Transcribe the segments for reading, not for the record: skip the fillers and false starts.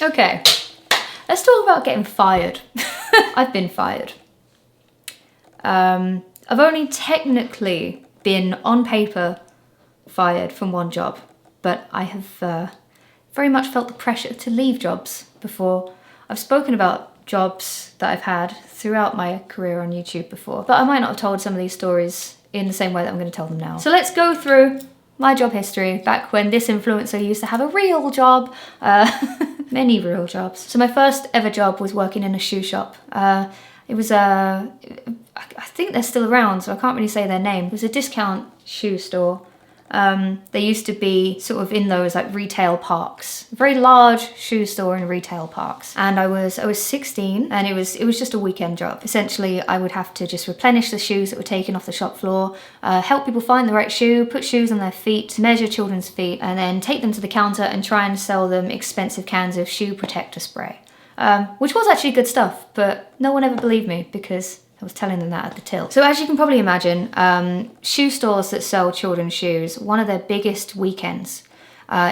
Okay, let's talk about getting fired. I've been fired. I've only technically been, on paper, fired from one job, but I have very much felt the pressure to leave jobs before. I've spoken about jobs that I've had throughout my career on YouTube before, but I might not have told some of these stories in the same way that I'm going to tell them now. So let's go through my job history back when this influencer used to have a real job, many real jobs. So my first ever job was working in a shoe shop. It was I think they're still around, so I can't really say their name. It was a discount shoe store. They used to be sort of in those like retail parks, a very large shoe store in retail parks. And I was 16, and it was just a weekend job. Essentially, I would have to just replenish the shoes that were taken off the shop floor, help people find the right shoe, put shoes on their feet, measure children's feet, and then take them to the counter and try and sell them expensive cans of shoe protector spray. Which was actually good stuff, but no one ever believed me because I was telling them that at the till. So as you can probably imagine, shoe stores that sell children's shoes, one of their biggest weekends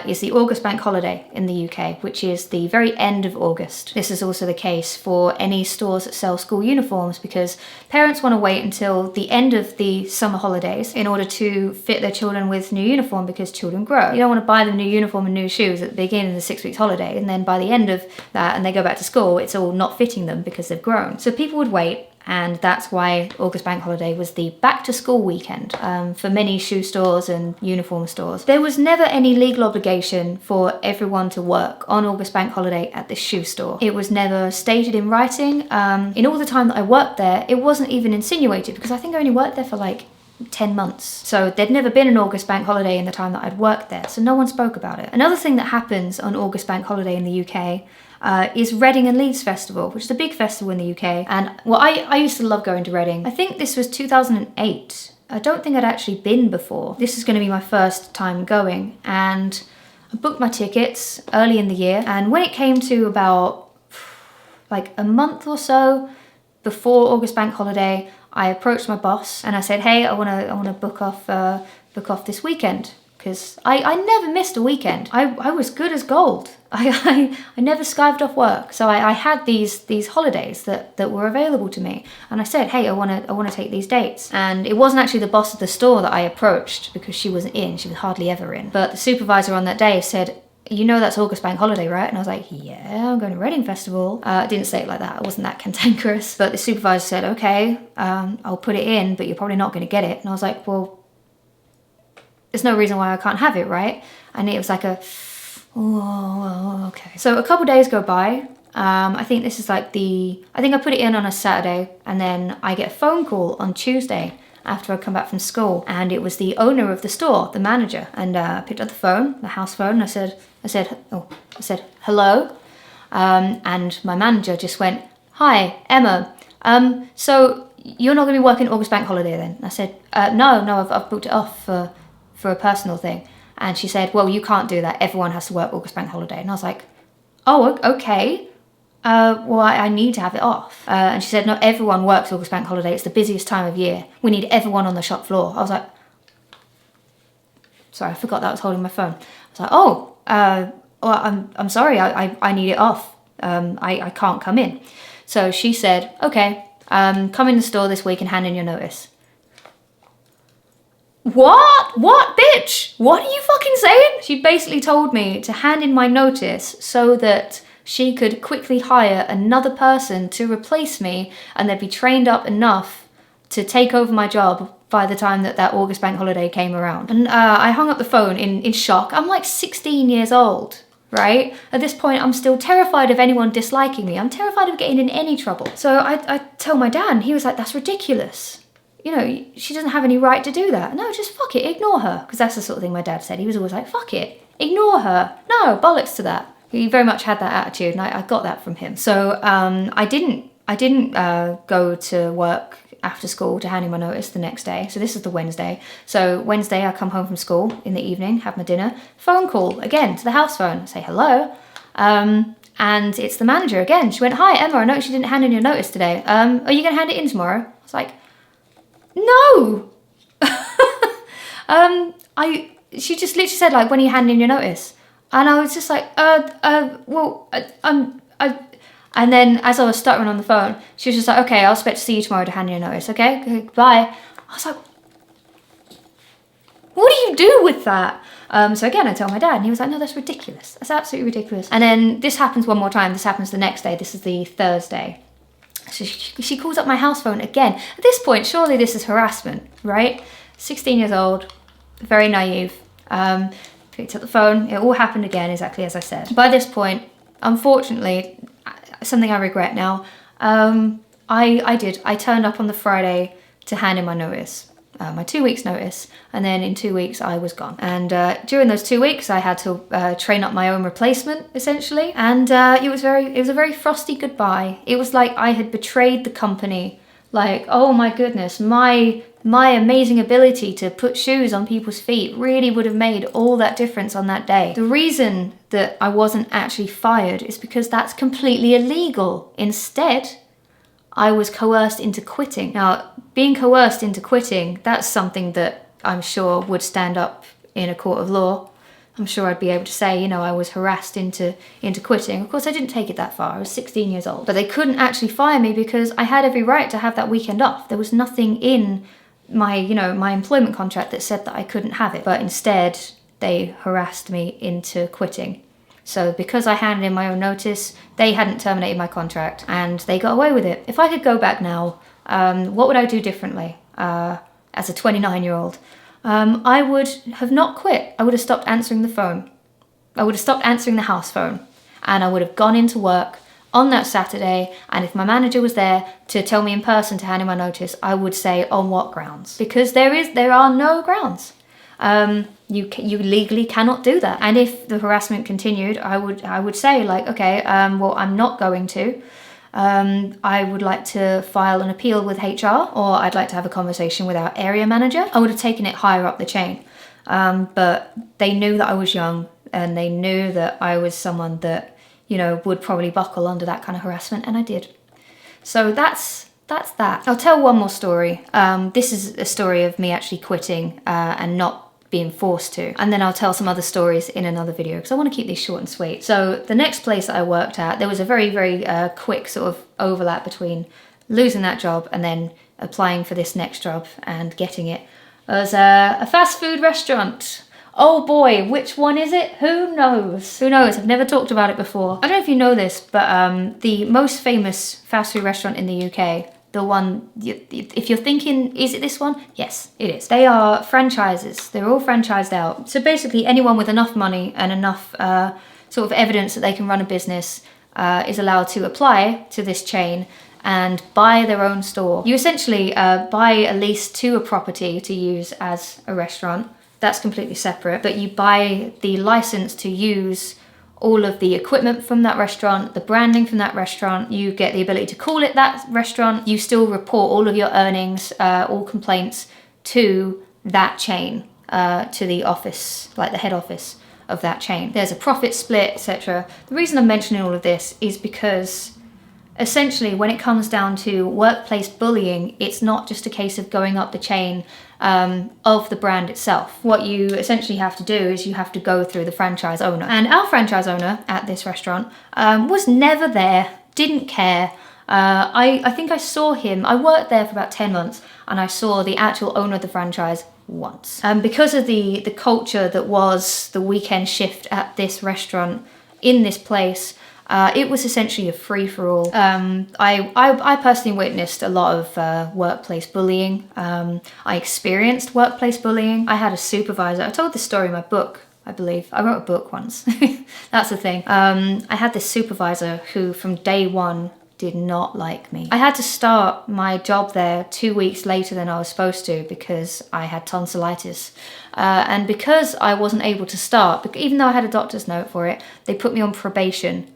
is the August bank holiday in the UK, which is the very end of August. This is also the case for any stores that sell school uniforms, because parents want to wait until the end of the summer holidays in order to fit their children with new uniform, because children grow. You don't want to buy them new uniform and new shoes at the beginning of the 6 weeks holiday, and then by the end of that, and they go back to school, it's all not fitting them because they've grown. So people would wait. And that's why August bank holiday was the back to school weekend for many shoe stores and uniform stores. There was never any legal obligation for everyone to work on August bank holiday at this shoe store. It was never stated in writing. In all the time that I worked there, it wasn't even insinuated, because I think I only worked there for like 10 months. So there'd never been an August bank holiday in the time that I'd worked there, so no one spoke about it. Another thing that happens on August bank holiday in the UK is Reading and Leeds Festival, which is a big festival in the UK. And well, I used to love going to Reading. I think this was 2008. I don't think I'd actually been before. This is going to be my first time going, and I booked my tickets early in the year. And when it came to about like a month or so before August bank holiday, I approached my boss and I said, "Hey, I want to book off this weekend." Because I never missed a weekend. I was good as gold. I never skived off work. So I had these holidays that were available to me. And I said, hey, I wanna take these dates. And it wasn't actually the boss of the store that I approached, because she wasn't in. She was hardly ever in. But the supervisor on that day said, "You know that's August bank holiday, right?" And I was like, "Yeah, I'm going to Reading Festival." I didn't say it like that. I wasn't that cantankerous. But the supervisor said, "Okay, I'll put it in, but you're probably not going to get it." And I was like, "Well, there's no reason why I can't have it, right?" And it was like oh, okay. So a couple days go by. I think this is like I think I put it in on a Saturday, and then I get a phone call on Tuesday after I come back from school, and it was the owner of the store, the manager. And I picked up the phone, the house phone, and I said, "Hello," and my manager just went, "Hi, Emma. So you're not going to be working August bank holiday then?" I said, No, I've booked it off for a personal thing." And she said, "Well, you can't do that. Everyone has to work August bank holiday." And I was like, "Oh, okay. Well, I need to have it off." And she said, "No, everyone works August bank holiday. It's the busiest time of year. We need everyone on the shop floor." I was like, sorry, I forgot that I was holding my phone. I was like, "Oh, well, I'm sorry. I need it off. I can't come in." So she said, "Okay, come in the store this week and hand in your notice." What, bitch? What are you fucking saying? She basically told me to hand in my notice so that she could quickly hire another person to replace me, and they'd be trained up enough to take over my job by the time that August bank holiday came around. And I hung up the phone in shock. I'm like 16 years old, right? At this point, I'm still terrified of anyone disliking me. I'm terrified of getting in any trouble. So I tell my dad, and he was like, "That's ridiculous. You know, she doesn't have any right to do that. No, just fuck it, ignore her." Because that's the sort of thing my dad said. He was always like, "Fuck it, ignore her. No, bollocks to that." He very much had that attitude, and I got that from him. So I didn't go to work after school to hand in my notice the next day. So this is the Wednesday. So Wednesday I come home from school in the evening, have my dinner, phone call again to the house phone, say hello. And it's the manager again. She went, "Hi, Emma, I noticed you didn't hand in your notice today. Are you going to hand it in tomorrow?" I was like, "No." She just literally said, like, "When are you handing in your notice?" And I was just like, and then as I was stuttering on the phone, she was just like, okay, I'll expect to see you tomorrow to hand you a notice, okay, bye. I was like, what do you do with that? So again, I told my dad, and he was like, no, that's ridiculous. That's absolutely ridiculous. And then this happens one more time. This happens the next day. This is the Thursday. So she calls up my house phone again. At this point, surely this is harassment, right? 16 years old, very naive. Picked up the phone. It all happened again, exactly as I said. By this point, unfortunately, something I regret now, I turned up on the Friday to hand in my notice. My 2 weeks notice, and then in 2 weeks I was gone. And during those 2 weeks I had to train up my own replacement, essentially, and it was a very frosty goodbye. It was like I had betrayed the company. Like, oh my goodness, my amazing ability to put shoes on people's feet really would have made all that difference on that day. The reason that I wasn't actually fired is because that's completely illegal. Instead, I was coerced into quitting. Now, being coerced into quitting, that's something that I'm sure would stand up in a court of law. I'm sure I'd be able to say, you know, I was harassed into quitting. Of course, I didn't take it that far. I was 16 years old. But they couldn't actually fire me because I had every right to have that weekend off. There was nothing in my employment contract that said that I couldn't have it. But instead, they harassed me into quitting. So because I handed in my own notice, they hadn't terminated my contract and they got away with it. If I could go back now, what would I do differently as a 29-year-old? I would have not quit. I would have stopped answering the phone. I would have stopped answering the house phone, and I would have gone into work on that Saturday, and if my manager was there to tell me in person to hand in my notice, I would say, on what grounds? Because there are no grounds. You legally cannot do that. And if the harassment continued, I would say, like, okay, well, I'm not going to. I would like to file an appeal with HR, or I'd like to have a conversation with our area manager. I would have taken it higher up the chain. But they knew that I was young, and they knew that I was someone that, you know, would probably buckle under that kind of harassment, and I did. So that's that. I'll tell one more story. This is a story of me actually quitting and not being forced to. And then I'll tell some other stories in another video because I want to keep these short and sweet. So the next place that I worked at, there was a very, very quick sort of overlap between losing that job and then applying for this next job and getting it. It was a fast food restaurant. Oh boy, which one is it? Who knows? Who knows? I've never talked about it before. I don't know if you know this, but the most famous fast food restaurant in the UK, the one, if you're thinking, is it this one? Yes, it is. They are franchises. They're all franchised out. So basically anyone with enough money and enough sort of evidence that they can run a business is allowed to apply to this chain and buy their own store. You essentially buy a lease to a property to use as a restaurant. That's completely separate. But you buy the license to use all of the equipment from that restaurant, the branding from that restaurant. You get the ability to call it that restaurant. You still report all of your earnings, all complaints to that chain, to the office, like the head office of that chain. There's a profit split, etc. The reason I'm mentioning all of this is because essentially when it comes down to workplace bullying, it's not just a case of going up the chain of the brand itself. What you essentially have to do is you have to go through the franchise owner. And our franchise owner at this restaurant was never there, didn't care. I think I saw him, I worked there for about 10 months and I saw the actual owner of the franchise once. Because of the culture that was the weekend shift at this restaurant in this place, it was essentially a free-for-all. I personally witnessed a lot of workplace bullying. I experienced workplace bullying. I had a supervisor. I told this story in my book, I believe. I wrote a book once. That's the thing. I had this supervisor who from day one did not like me. I had to start my job there 2 weeks later than I was supposed to because I had tonsillitis. And because I wasn't able to start, even though I had a doctor's note for it, they put me on probation.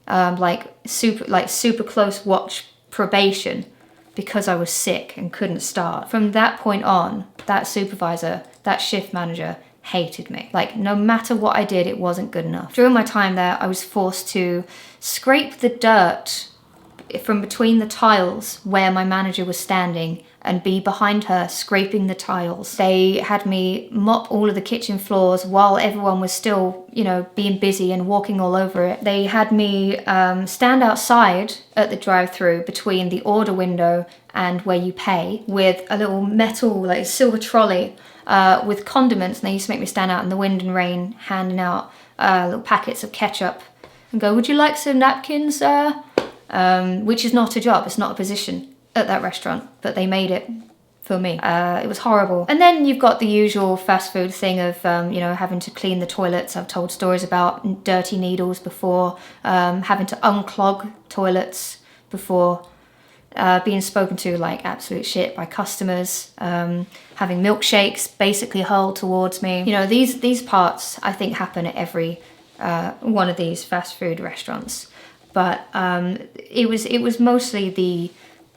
Like super close watch probation because I was sick and couldn't start. From that point on, that supervisor, that shift manager hated me. Like no matter what I did, it wasn't good enough. During my time there, I was forced to scrape the dirt from between the tiles where my manager was standing and be behind her scraping the tiles. They had me mop all of the kitchen floors while everyone was still, you know, being busy and walking all over it. They had me stand outside at the drive-through between the order window and where you pay with a little metal, like silver trolley with condiments. And they used to make me stand out in the wind and rain handing out little packets of ketchup and go, "Would you like some napkins, sir?" Which is not a job, it's not a position at that restaurant, but they made it for me. It was horrible. And then you've got the usual fast food thing of, you know, having to clean the toilets. I've told stories about dirty needles before, having to unclog toilets before, being spoken to like absolute shit by customers, having milkshakes basically hurled towards me. You know, these parts I think happen at every one of these fast food restaurants. But it was mostly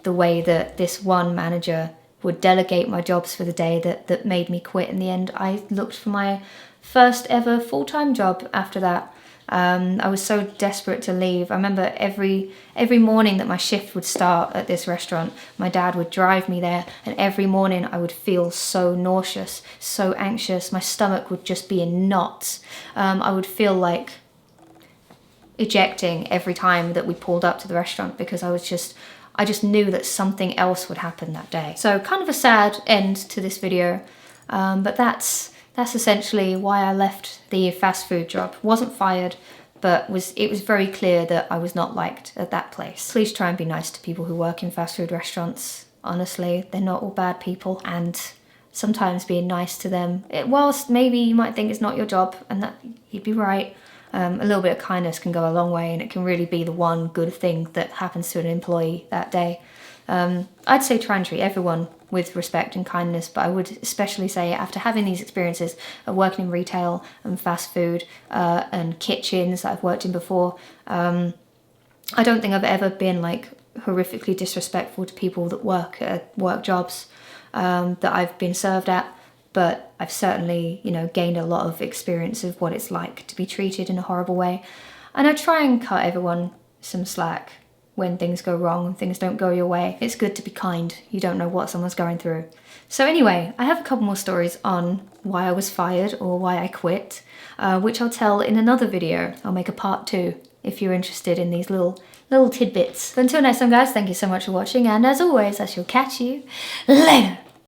the way that this one manager would delegate my jobs for the day that made me quit in the end. I looked for my first ever full-time job after that. I was so desperate to leave. I remember every morning that my shift would start at this restaurant, my dad would drive me there, and every morning I would feel so nauseous, so anxious. My stomach would just be in knots. I would feel like ejecting every time that we pulled up to the restaurant because I just knew that something else would happen that day. So kind of a sad end to this video, but that's essentially why I left the fast food job. Wasn't fired, but it was very clear that I was not liked at that place. Please try and be nice to people who work in fast food restaurants. Honestly, they're not all bad people, and sometimes being nice to them, whilst maybe you might think it's not your job, and that you'd be right, a little bit of kindness can go a long way, and it can really be the one good thing that happens to an employee that day. I'd say try and treat everyone with respect and kindness, but I would especially say after having these experiences of working in retail and fast food and kitchens that I've worked in before, I don't think I've ever been like horrifically disrespectful to people that work at work jobs that I've been served at. But I've certainly, you know, gained a lot of experience of what it's like to be treated in a horrible way. And I try and cut everyone some slack when things go wrong and things don't go your way. It's good to be kind. You don't know what someone's going through. So anyway, I have a couple more stories on why I was fired or why I quit, which I'll tell in another video. I'll make a part 2 if you're interested in these little tidbits. But until next time, guys, thank you so much for watching. And as always, I shall catch you later.